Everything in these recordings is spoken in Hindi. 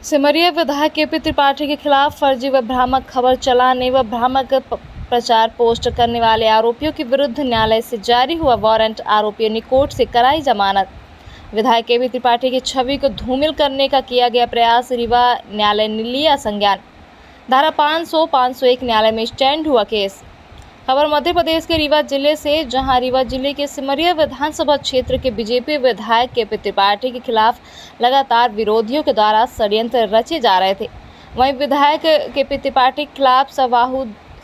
सिमरिया विधायक केपी त्रिपाठी के खिलाफ फर्जी व भ्रामक खबर चलाने व भ्रामक प्रचार पोस्ट करने वाले आरोपियों के विरुद्ध न्यायालय से जारी हुआ वारंट, आरोपियों ने कोर्ट से कराई जमानत। विधायक केपी त्रिपाठी की छवि को धूमिल करने का किया गया प्रयास, रीवा न्यायालय ने लिया संज्ञान। धारा 501 न्यायालय में स्टैंड हुआ केस। खबर मध्य प्रदेश के रीवा जिले से, जहां रीवा जिले के सिमरिया विधानसभा क्षेत्र के बीजेपी विधायक केपी त्रिपाठी के खिलाफ लगातार विरोधियों के द्वारा षड्यंत्र रचे जा रहे थे। वहीं विधायक केपी त्रिपाठी के खिलाफ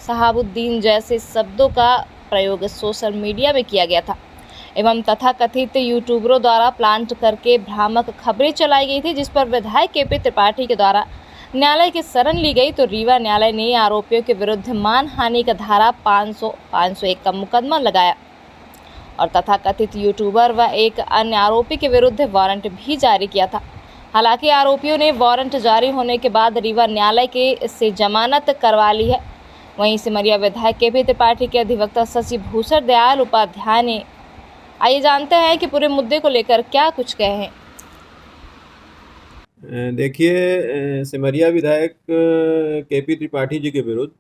शहाबुद्दीन जैसे शब्दों का प्रयोग सोशल मीडिया में किया गया था एवं तथाकथित यूट्यूबरों द्वारा प्लांट करके भ्रामक खबरें चलाई गई थी, जिस पर विधायक केपी त्रिपाठी के द्वारा न्यायालय की शरण ली गई। तो रीवा न्यायालय ने आरोपियों के विरुद्ध मानहानि का धारा 501 का मुकदमा लगाया और तथाकथित यूट्यूबर व एक अन्य आरोपी के विरुद्ध वारंट भी जारी किया था। हालांकि आरोपियों ने वारंट जारी होने के बाद रीवा न्यायालय के से जमानत करवा ली है। वहीं सिमरिया विधायक केपी त्रिपाठी के अधिवक्ता शशि भूषण दयाल उपाध्याय ने, आइए जानते हैं कि पूरे मुद्दे को लेकर क्या कुछ कहे हैं। देखिए, सिमरिया विधायक केपी त्रिपाठी जी के विरुद्ध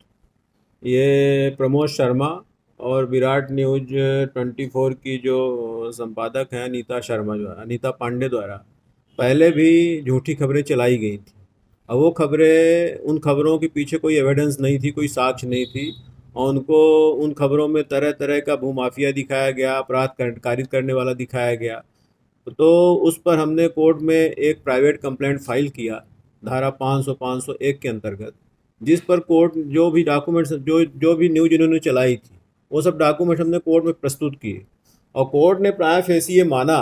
ये प्रमोद शर्मा और विराट न्यूज 24 की जो संपादक हैं अनीता पांडे द्वारा पहले भी झूठी खबरें चलाई गई थी। अब वो खबरें, उन खबरों के पीछे कोई एविडेंस नहीं थी, कोई साक्ष्य नहीं थी और उनको उन खबरों में तरह तरह का भूमाफिया दिखाया गया, अपराध कारित करने वाला दिखाया गया। तो उस पर हमने कोर्ट में एक प्राइवेट कंप्लेंट फाइल किया धारा 501 के अंतर्गत, जिस पर कोर्ट जो भी डॉक्यूमेंट्स जो भी न्यूज़ इन्होंने चलाई थी वो सब डॉक्यूमेंट हमने कोर्ट में प्रस्तुत किए और कोर्ट ने प्राय फेसी ये माना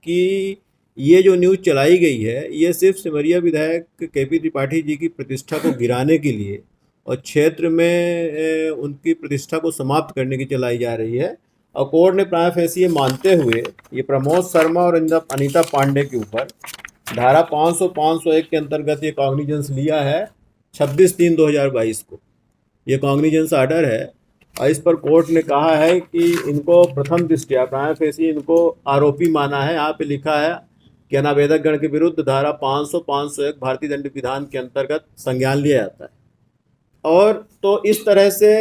कि ये जो न्यूज़ चलाई गई है ये सिर्फ सिमरिया विधायक केपी त्रिपाठी जी की प्रतिष्ठा को गिराने के लिए और क्षेत्र में उनकी प्रतिष्ठा को समाप्त करने की चलाई जा रही है। और कोर्ट ने प्राय फेसी ये मानते हुए ये प्रमोद शर्मा और अनीता पांडे के ऊपर धारा 501 के अंतर्गत ये कॉग्निजेंस लिया है 26/3/2022 को। ये कॉग्निजेंस आर्डर है और इस पर कोर्ट ने कहा है कि इनको प्रथम दृष्टया प्राय फेसी इनको आरोपी माना है। यहाँ पे लिखा है कि अनावेदक गण के विरुद्ध धारा 501 भारतीय दंड विधान के अंतर्गत संज्ञान लिया जाता है। और तो इस तरह से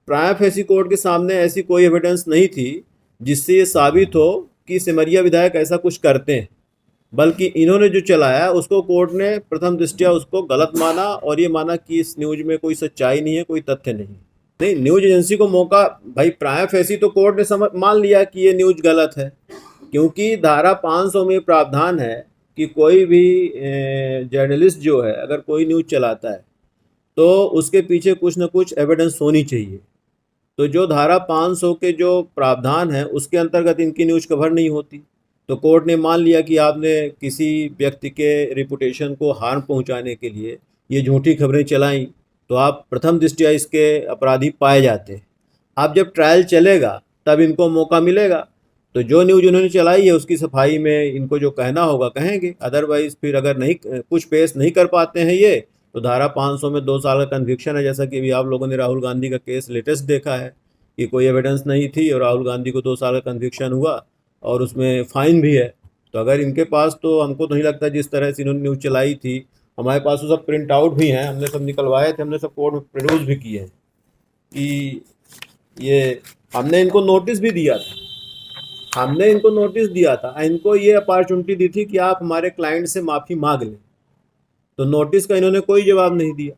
प्राय फेसी कोर्ट के सामने ऐसी कोई एविडेंस नहीं थी जिससे ये साबित हो कि सिमरिया विधायक ऐसा कुछ करते हैं, बल्कि इन्होंने जो चलाया उसको कोर्ट ने प्रथम दृष्टया उसको गलत माना और ये माना कि इस न्यूज में कोई सच्चाई नहीं है, कोई तथ्य नहीं। न्यूज एजेंसी को मौका, भाई प्राय फेसी तो कोर्ट ने मान लिया कि ये न्यूज गलत है, क्योंकि धारा 500 में प्रावधान है कि कोई भी जर्नलिस्ट जो है अगर कोई न्यूज चलाता है तो उसके पीछे कुछ न कुछ एविडेंस होनी चाहिए। तो जो धारा 500 के जो प्रावधान है उसके अंतर्गत इनकी न्यूज़ कवर नहीं होती। तो कोर्ट ने मान लिया कि आपने किसी व्यक्ति के रिपुटेशन को हार्म पहुंचाने के लिए ये झूठी खबरें चलाई तो आप प्रथम दृष्टया इसके अपराधी पाए जाते हैं। अब जब ट्रायल चलेगा तब इनको मौका मिलेगा, तो जो न्यूज़ उन्होंने चलाई है उसकी सफाई में इनको जो कहना होगा कहेंगे। अदरवाइज़ फिर अगर नहीं कुछ पेश नहीं कर पाते हैं ये, तो धारा 500 में 2 साल का कन्विक्शन है। जैसा कि अभी आप लोगों ने राहुल गांधी का केस लेटेस्ट देखा है कि कोई एविडेंस नहीं थी और राहुल गांधी को 2 साल का कन्विक्शन हुआ और उसमें फ़ाइन भी है। तो अगर इनके पास, तो हमको तो नहीं लगता जिस तरह से इन्होंने न्यूज़ चलाई थी, हमारे पास तो सब प्रिंट आउट भी हैं, हमने सब निकलवाए थे, हमने सब कोर्ट में प्रोड्यूस भी किए हैं कि ये हमने इनको नोटिस भी दिया था। हमने इनको नोटिस दिया था, इनको ये अपॉर्चुनिटी दी थी कि आप हमारे क्लाइंट से माफ़ी मांग लें। तो नोटिस का इन्होंने कोई जवाब नहीं दिया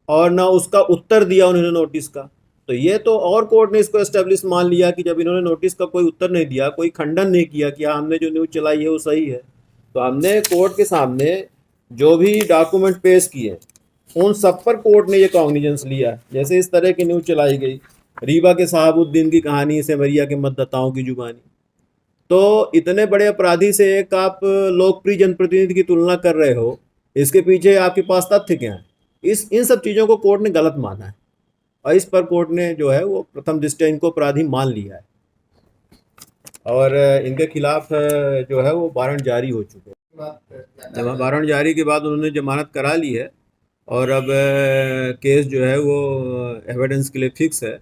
और ना उसका उत्तर दिया उन्होंने नोटिस का। तो ये तो और कोर्ट ने इसको एस्टेब्लिश मान लिया कि जब इन्होंने नोटिस का कोई उत्तर नहीं दिया, कोई खंडन नहीं किया कि हाँ हमने जो न्यूज़ चलाई है वो सही है, तो हमने कोर्ट के सामने जो भी डॉक्यूमेंट पेश किए उन सब पर कोर्ट ने ये कॉग्निजेंस लिया। जैसे इस तरह की न्यूज़ चलाई गई, रीवा के शहाबुद्दीन की कहानी, सिमरिया के मतदाताओं की जुबानी। तो इतने बड़े अपराधी से एक आप लोकप्रिय जनप्रतिनिधि की तुलना कर रहे हो, इसके पीछे आपके पास तथ्य क्या है? इन सब चीज़ों को कोर्ट ने गलत माना है और इस पर कोर्ट ने जो है वो प्रथम दृष्टया इनको अपराधी मान लिया है और इनके खिलाफ जो है वो वारंट जारी हो चुके हैं। वारंट जारी के बाद उन्होंने जमानत करा ली है और अब केस जो है वो एविडेंस के लिए फिक्स है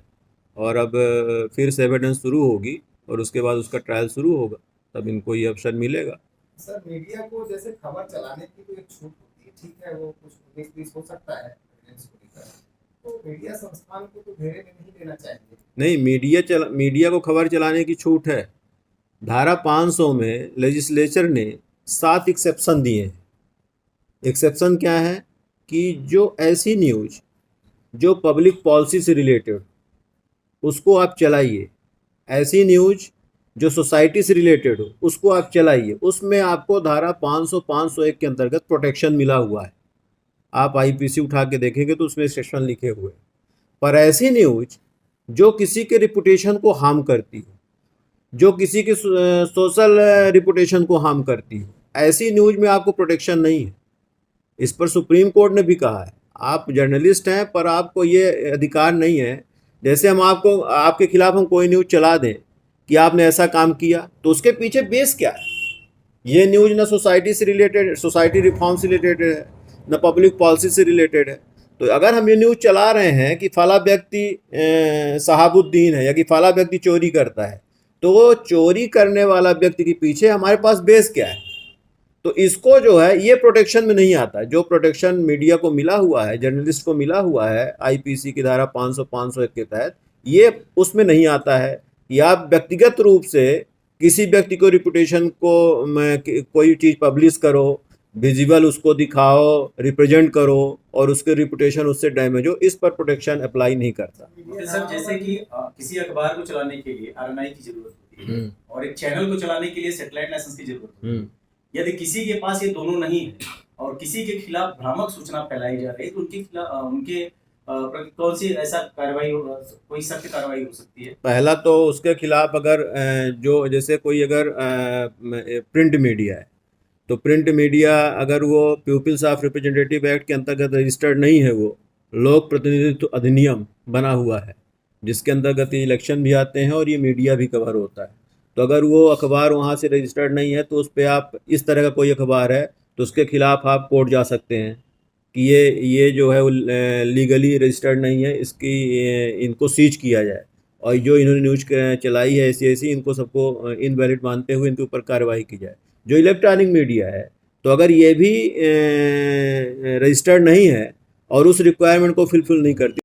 और अब फिर से एविडेंस शुरू होगी और उसके बाद उसका ट्रायल शुरू होगा, तब इनको ये अवसर मिलेगा सर मीडिया को जैसे खबर चलाने की तो एक छूट होती है, ठीक है, वो कुछ 19-20 हो सकता है एविडेंस को लेकर, तो मीडिया संस्थान को तो घेरे में नहीं लेना चाहिए। नहीं, मीडिया को खबर चलाने की छूट है। धारा 500 में लेजिस्लेचर ने 7 एक्सेप्शन दिए हैं। एक्सेप्शन क्या है कि जो ऐसी न्यूज जो पब्लिक पॉलिसी से रिलेटेड उसको आप चलाइए, ऐसी न्यूज जो सोसाइटी से रिलेटेड हो उसको आप चलाइए, उसमें आपको धारा 500 501 के अंतर्गत प्रोटेक्शन मिला हुआ है। आप आईपीसी उठा के देखेंगे तो उसमें सेक्शन लिखे हुए हैं। पर ऐसी न्यूज जो किसी के रिपुटेशन को हार्म करती हो, जो किसी के सोशल रिपुटेशन को हार्म करती हो, ऐसी न्यूज में आपको प्रोटेक्शन नहीं है। इस पर सुप्रीम कोर्ट ने भी कहा है, आप जर्नलिस्ट हैं पर आपको ये अधिकार नहीं है। जैसे हम आपको आपके खिलाफ हम कोई न्यूज़ चला दें कि आपने ऐसा काम किया, तो उसके पीछे बेस क्या है? ये न्यूज़ ना सोसाइटी से रिलेटेड, सोसाइटी रिफॉर्म से रिलेटेड है, ना पब्लिक पॉलिसी से रिलेटेड है। तो अगर हम ये न्यूज़ चला रहे हैं कि फला व्यक्ति शहाबुद्दीन है या कि फला व्यक्ति चोरी करता है, तो वो चोरी करने वाला व्यक्ति के पीछे हमारे पास बेस क्या है? तो इसको जो है ये प्रोटेक्शन में नहीं आता है। जो प्रोटेक्शन मीडिया को मिला हुआ है, जर्नलिस्ट को मिला हुआ है आईपीसी की धारा 500 501 के तहत, ये उसमें नहीं आता है कि आप व्यक्तिगत रूप से किसी व्यक्ति को रिपुटेशन को कोई चीज़ पब्लिश करो, विजिबल उसको दिखाओ, रिप्रेजेंट करो और उसके रिपुटेशन उससे डैमेज हो, इस पर प्रोटेक्शन अप्लाई नहीं करता। सर जैसे कि किसी अखबार को चलाने के लिए आरएनआई की जरूरत होती है और एक चैनल को चलाने के लिए सैटेलाइट लाइसेंस की जरूरत होती है। यदि किसी के पास ये दोनों नहीं है और किसी के खिलाफ भ्रामक सूचना फैलाई जा रही है तो उनके खिलाफ उनके प्रति कौन सी ऐसा कार्रवाई कोई सख्त कार्रवाई हो सकती है? पहला तो उसके खिलाफ अगर जो जैसे कोई अगर प्रिंट मीडिया है, तो प्रिंट मीडिया अगर वो पीपल्स ऑफ रिप्रेजेंटेटिव एक्ट के अंतर्गत रजिस्टर्ड नहीं है, वो लोक प्रतिनिधित्व अधिनियम बना हुआ है जिसके अंतर्गत इलेक्शन भी आते हैं और ये मीडिया भी कवर होता है। तो अगर वो अखबार वहाँ से रजिस्टर्ड नहीं है तो उस पर आप, इस तरह का कोई अखबार है तो उसके खिलाफ आप कोर्ट जा सकते हैं कि ये जो है वो लीगली रजिस्टर्ड नहीं है, इसकी इनको सीज किया जाए और जो इन्होंने न्यूज़ चलाई है ऐसी इनको सबको इनवैलिड मानते हुए इनके ऊपर कार्रवाई की जाए। जो इलेक्ट्रॉनिक मीडिया है, तो अगर ये भी रजिस्टर्ड नहीं है और उस रिक्वायरमेंट को फुलफिल नहीं करती